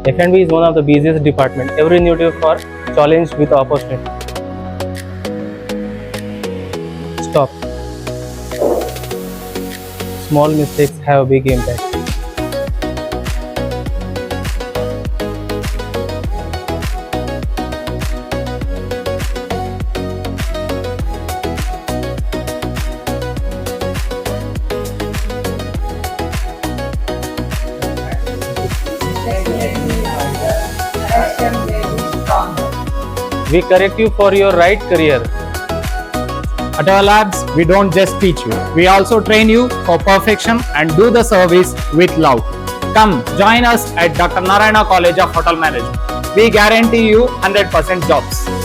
F&B is one of the busiest department. Every new for challenge with opportunity. Stop. Small mistakes have a big impact. We correct you for your right career. At our labs, we don't just teach you, we also train you for perfection and do the service with love. Come, join us at Dr. Narayana College of Hotel Management. We guarantee you 100% jobs.